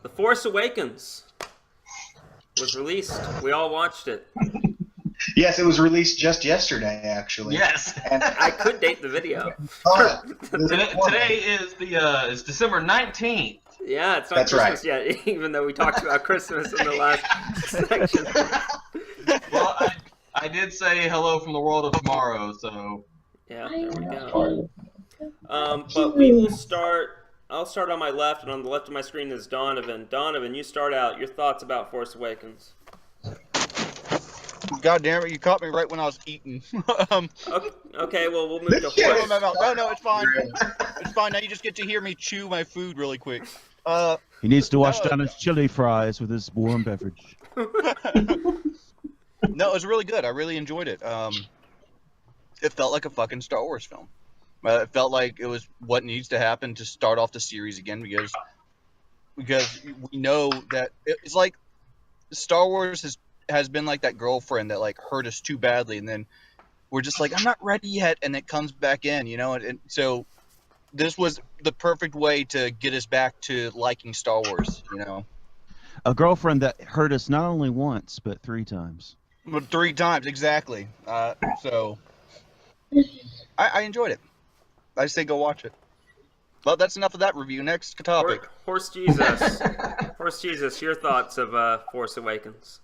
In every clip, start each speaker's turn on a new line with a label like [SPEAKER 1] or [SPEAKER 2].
[SPEAKER 1] The Force Awakens was released. We all watched it.
[SPEAKER 2] Yes, it was released just yesterday, actually.
[SPEAKER 3] Yes.
[SPEAKER 2] And
[SPEAKER 1] I could date the video.
[SPEAKER 3] Today is December 19th.
[SPEAKER 1] Yeah, it's not
[SPEAKER 2] That's
[SPEAKER 1] Christmas
[SPEAKER 2] right.
[SPEAKER 1] yet, even though we talked about Christmas in the last section.
[SPEAKER 3] Well, I did say hello from the world of tomorrow, so...
[SPEAKER 1] Yeah, there we go. But we will start... I'll start on my left, and on the left of my screen is Donovan. Donovan, you start out. Your thoughts about Force Awakens.
[SPEAKER 4] God damn it, you caught me right when I was eating.
[SPEAKER 1] Okay, well, we'll move to Horse.
[SPEAKER 4] No, it's fine. It's fine. Now you just get to hear me chew my food really quick.
[SPEAKER 5] He needs to wash down his chili fries with his warm beverage.
[SPEAKER 4] No, it was really good. I really enjoyed it. It felt like a fucking Star Wars film. It felt like it was what needs to happen to start off the series again because we know that it's like Star Wars has been like that girlfriend that like hurt us too badly, and then we're just like, I'm not ready yet, and it comes back in, you know. And so this was the perfect way to get us back to liking Star Wars, you know.
[SPEAKER 5] A girlfriend that hurt us not only once but 3 times.
[SPEAKER 4] But 3 times exactly. So I enjoyed it. I say go watch it. Well, that's enough of that review. Next topic.
[SPEAKER 1] Horse Jesus. Horse Jesus, your thoughts of Force Awakens.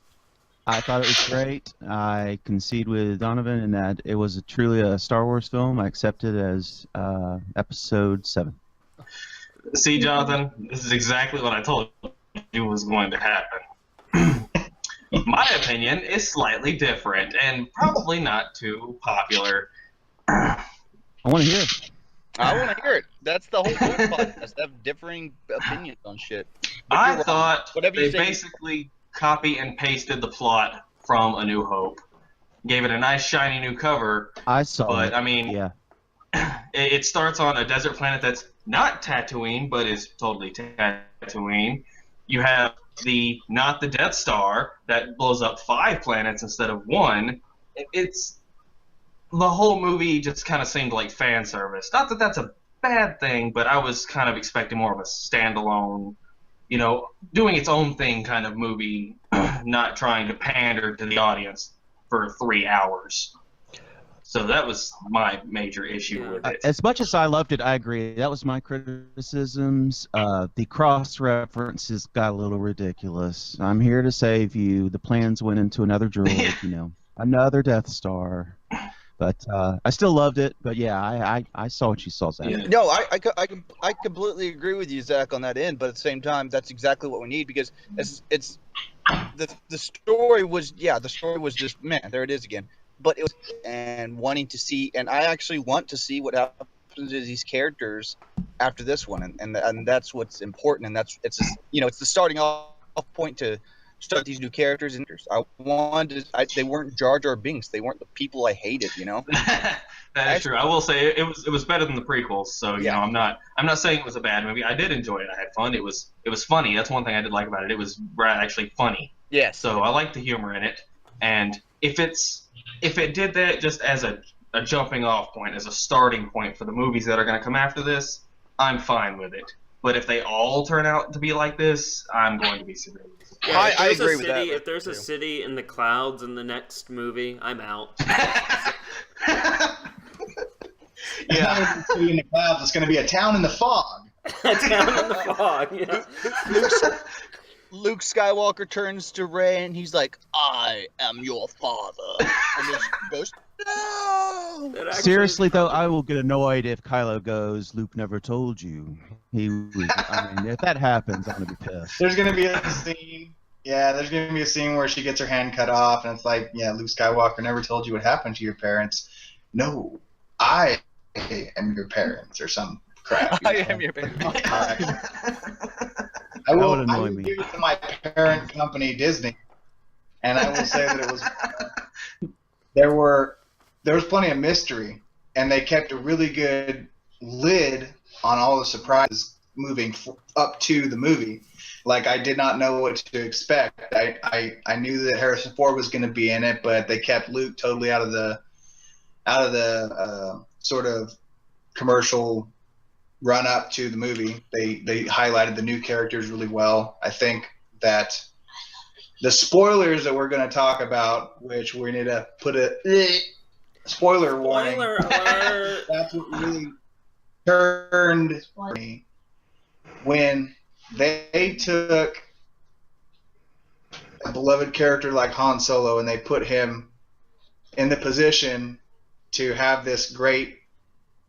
[SPEAKER 5] I thought it was great. I concede with Donovan in that it was truly a Star Wars film. I accept it as Episode 7.
[SPEAKER 3] See, Jonathan, this is exactly what I told you was going to happen. My opinion is slightly different and probably not too popular.
[SPEAKER 5] I want to hear it.
[SPEAKER 4] I want to hear it. That's the whole point of podcast. Have differing opinions on shit. But
[SPEAKER 3] I
[SPEAKER 4] you're
[SPEAKER 3] thought
[SPEAKER 4] wrong.
[SPEAKER 3] they basically copy and pasted the plot from A New Hope. Gave it a nice shiny new cover.
[SPEAKER 5] I saw
[SPEAKER 3] but
[SPEAKER 5] it.
[SPEAKER 3] I mean,
[SPEAKER 5] yeah.
[SPEAKER 3] It starts on a desert planet that's not Tatooine, but is totally Tatooine. You have not the Death Star that blows up 5 planets instead of 1. It's the whole movie just kind of seemed like fan service. Not that that's a bad thing, but I was kind of expecting more of a standalone, you know, doing its own thing kind of movie, not trying to pander to the audience for 3 hours. So that was my major issue with it.
[SPEAKER 5] As much as I loved it, I agree. That was my criticisms. The cross-references got a little ridiculous. I'm here to save you. The plans went into another droid, you know, another Death Star. But I still loved it. But yeah, I saw what you saw, Zach.
[SPEAKER 3] Yeah.
[SPEAKER 4] No, I completely agree with you, Zach, on that end. But at the same time, that's exactly what we need because it's the story was just man, there it is again. But it was and wanting to see, and I actually want to see what happens to these characters after this one, and that's what's important, and it's the starting off point to start these new characters. And they weren't Jar Jar Binks, they weren't the people I hated, you know.
[SPEAKER 3] That is true. I will say it was better than the prequels. So you know, I'm not saying it was a bad movie. I did enjoy it. I had fun. It was funny. That's one thing I did like about it. It was actually funny.
[SPEAKER 4] Yeah.
[SPEAKER 3] So I liked the humor in it, and if it did that just as a jumping off point, as a starting point for the movies that are going to come after this, I'm fine with it. But if they all turn out to be like this, I'm going to be severely disappointed.
[SPEAKER 1] Yeah,
[SPEAKER 4] I agree with that.
[SPEAKER 1] If there's a city in the clouds in the next movie, I'm out.
[SPEAKER 2] Yeah. City in the clouds. It's going to be a town in the fog.
[SPEAKER 1] A town in the fog. Yeah.
[SPEAKER 4] Luke Skywalker turns to Rey and he's like, "I am your father," and then she goes, "No."
[SPEAKER 5] Seriously though, I will get annoyed if Kylo goes, "Luke never told you." I mean, if that happens, I'm gonna be pissed.
[SPEAKER 2] There's going to be a scene. Yeah, there's going to be a scene where she gets her hand cut off, and it's like, yeah, Luke Skywalker never told you what happened to your parents. No, I am your parents, or some crap.
[SPEAKER 4] I am your parents.
[SPEAKER 2] I will
[SPEAKER 5] annoy me.
[SPEAKER 2] give it to my parent company, Disney, and I will say that it was there was plenty of mystery, and they kept a really good lid on all the surprises moving up to the movie. Like, I did not know what to expect. I knew that Harrison Ford was going to be in it, but they kept Luke totally out of the sort of commercial run up to the movie. They highlighted the new characters really well. I think that the spoilers that we're going to talk about, which we need to put a spoiler warning.
[SPEAKER 1] Spoiler alert!
[SPEAKER 2] That's what really turned me when they took a beloved character like Han Solo and they put him in the position to have this great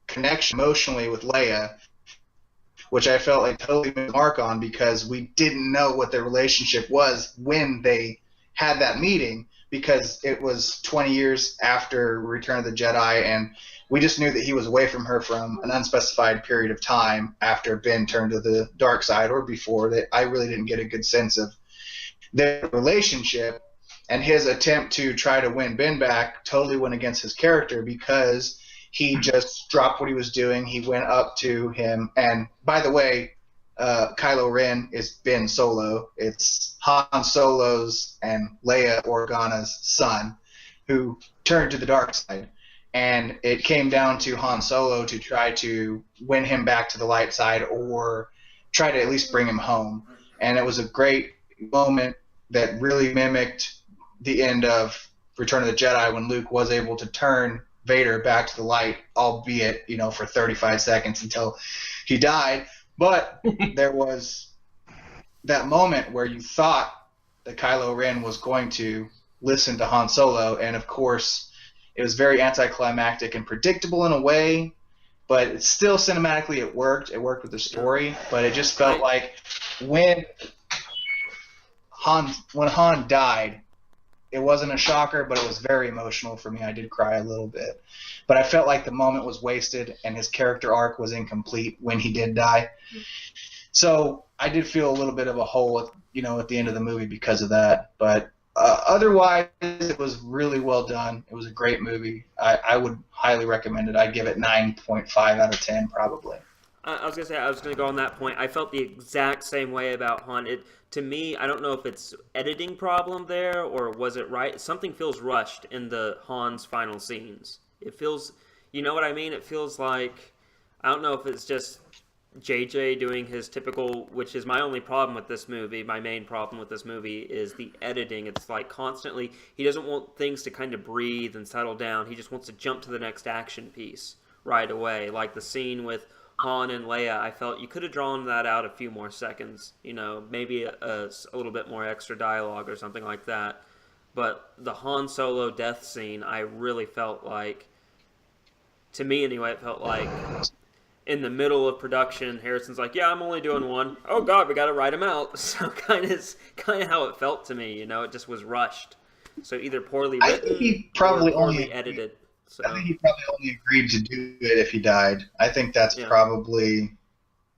[SPEAKER 2] connection emotionally with Leia, which I felt like totally missed the mark on because we didn't know what their relationship was when they had that meeting, because it was 20 years after Return of the Jedi, and we just knew that he was away from her from an unspecified period of time after Ben turned to the dark side or before. That I really didn't get a good sense of their relationship, and his attempt to try to win Ben back totally went against his character because he just dropped what he was doing. He went up to him, and by the way, Kylo Ren is Ben Solo. It's Han Solo's and Leia Organa's son who turned to the dark side. And it came down to Han Solo to try to win him back to the light side or try to at least bring him home. And it was a great moment that really mimicked the end of Return of the Jedi when Luke was able to turn Vader back to the light, albeit, for 35 seconds until he died. But there was that moment where you thought that Kylo Ren was going to listen to Han Solo, and of course it was very anticlimactic and predictable in a way, but it's still cinematically it worked with the story, but it just felt like when Han died, it wasn't a shocker, but it was very emotional for me. I did cry a little bit. But I felt like the moment was wasted and his character arc was incomplete when he did die. So I did feel a little bit of a hole, at the end of the movie because of that. But otherwise, it was really well done. It was a great movie. I would highly recommend it. I'd give it 9.5 out of 10 probably.
[SPEAKER 1] I was going to go on that point. I felt the exact same way about Han. To me, I don't know if it's editing problem there or was it right. Something feels rushed in the Han's final scenes. It feels, you know what I mean? It feels like, I don't know if it's just JJ doing his typical, which is my only problem with this movie. My main problem with this movie is the editing. It's like constantly, he doesn't want things to kind of breathe and settle down. He just wants to jump to the next action piece right away. Like the scene with Han and Leia, I felt you could have drawn that out a few more seconds. Maybe a little bit more extra dialogue or something like that. But the Han Solo death scene, I really felt like, to me anyway, it felt like in the middle of production, Harrison's like, yeah, I'm only doing one. Oh, God, we got to write him out. So kind of how it felt to me, it just was rushed. So either poorly written or poorly edited. So.
[SPEAKER 2] I think he probably only agreed to do it if he died. I think that's probably.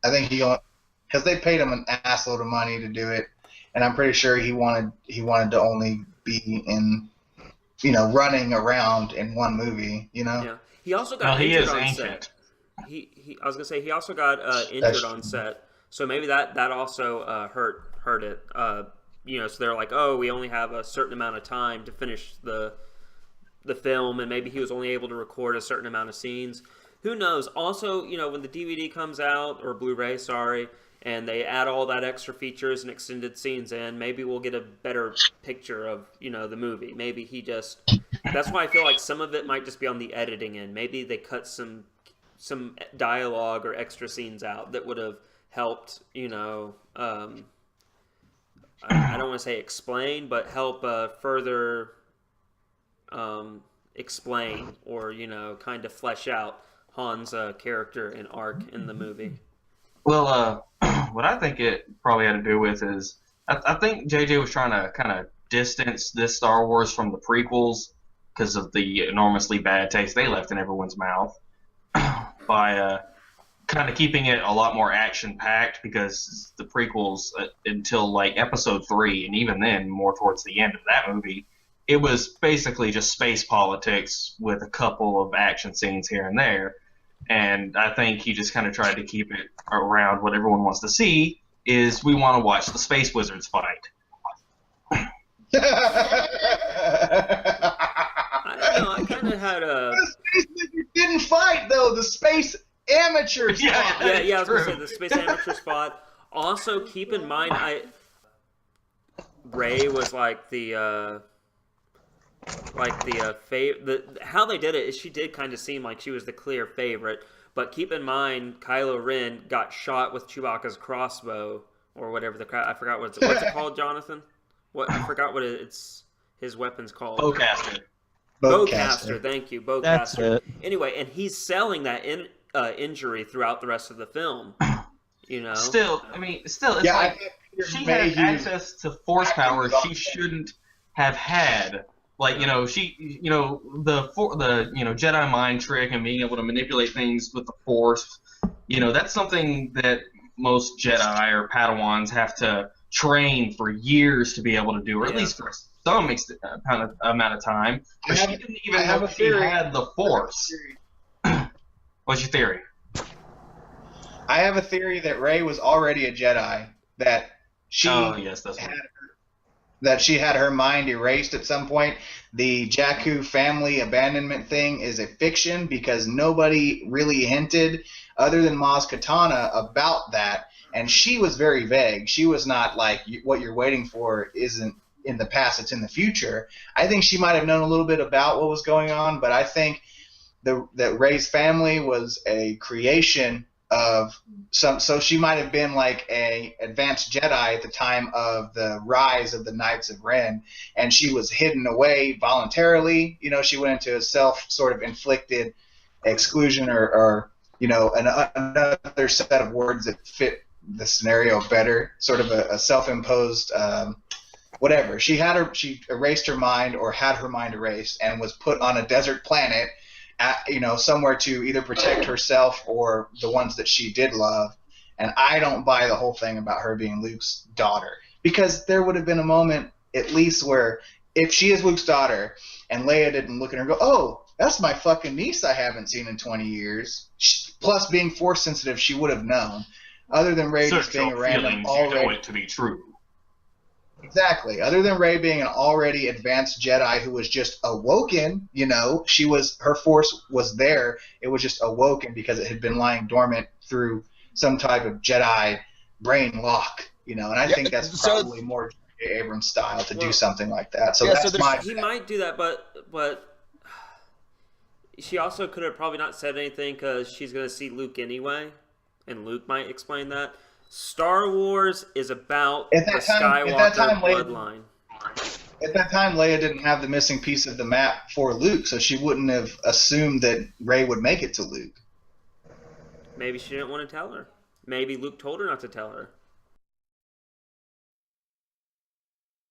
[SPEAKER 2] I think because they paid him an assload of money to do it, and I'm pretty sure he wanted to only be in, running around in one movie.
[SPEAKER 1] Yeah. He also got injured on set. I was gonna say he also got injured on set, so maybe that also hurt it. So they're like, oh, we only have a certain amount of time to finish the film, and maybe he was only able to record a certain amount of scenes. Who knows? Also, when the DVD comes out, or Blu-ray, sorry, and they add all that extra features and extended scenes in, maybe we'll get a better picture of, the movie. Maybe he just... That's why I feel like some of it might just be on the editing end. Maybe they cut some dialogue or extra scenes out that would have helped, I don't want to say explain, but help further... explain or kind of flesh out Han's character and arc in the movie.
[SPEAKER 3] Well, what I think it probably had to do with is I think JJ was trying to kind of distance this Star Wars from the prequels because of the enormously bad taste they left in everyone's mouth by kind of keeping it a lot more action packed, because the prequels until like episode 3, and even then more towards the end of that movie, it was basically just space politics with a couple of action scenes here and there. And I think he just kind of tried to keep it around what everyone wants to see is we want to watch the space wizards fight.
[SPEAKER 1] I don't know. I kind of had a...
[SPEAKER 2] The space wizards didn't fight, though. The space amateur spot.
[SPEAKER 1] Yeah, I was gonna
[SPEAKER 3] True.
[SPEAKER 1] say the space amateur spot. Also, keep in mind, Ray was like the how they did it is she did kind of seem like she was the clear favorite. But keep in mind, Kylo Ren got shot with Chewbacca's crossbow or whatever I forgot what's it called, Jonathan? I forgot what his weapon's called.
[SPEAKER 3] Bowcaster.
[SPEAKER 1] Bowcaster, thank you,
[SPEAKER 5] That's
[SPEAKER 1] Bowcaster.
[SPEAKER 5] it.
[SPEAKER 1] Anyway, and he's selling that injury throughout the rest of the film. You know,
[SPEAKER 3] Still, it's
[SPEAKER 2] Yeah, I
[SPEAKER 3] like
[SPEAKER 2] think Peter
[SPEAKER 3] she had
[SPEAKER 2] Mayhew-
[SPEAKER 3] access to force powers
[SPEAKER 2] acting
[SPEAKER 3] she shouldn't have had. Like, the Jedi mind trick and being able to manipulate things with the Force. That's something that most Jedi or Padawans have to train for years to be able to do, or at least for some amount of time. But she didn't even know she had the Force. What's your theory?
[SPEAKER 2] I have a theory that Rey was already a Jedi, that she
[SPEAKER 3] Yes, that's
[SPEAKER 2] had
[SPEAKER 3] right.
[SPEAKER 2] that she had her mind erased at some point. The Jakku family abandonment thing is a fiction because nobody really hinted, other than Maz Kanata, about that. And she was very vague. She was not like, what you're waiting for isn't in the past, it's in the future. I think she might have known a little bit about what was going on, but I think that Rey's family was a creation of some, so she might have been like a advanced Jedi at the time of the rise of the Knights of Ren, and she was hidden away voluntarily. She went into a self sort of inflicted exclusion, or another set of words that fit the scenario better, sort of a self-imposed whatever. She erased her mind, or had her mind erased, and was put on a desert planet somewhere to either protect herself or the ones that she did love. And I don't buy the whole thing about her being Luke's daughter, because there would have been a moment at least where, if she is Luke's daughter and Leia didn't look at her and go, oh, that's my fucking niece I haven't seen in 20 years, plus being force sensitive, she would have known. Other than Rey just being a random
[SPEAKER 3] already, you know it to be true.
[SPEAKER 2] Exactly. Other than Rey being an already advanced Jedi who was just awoken, her force was there. It was just awoken because it had been lying dormant through some type of Jedi brain lock, and I think that's probably more J. Abrams style to do something like that. So
[SPEAKER 1] he might do that, but she also could have probably not said anything because she's going to see Luke anyway, and Luke might explain that. Star Wars is about the Skywalker bloodline.
[SPEAKER 2] At that time, Leia didn't have the missing piece of the map for Luke, so she wouldn't have assumed that Rey would make it to Luke.
[SPEAKER 1] Maybe she didn't want to tell her. Maybe Luke told her not to tell her.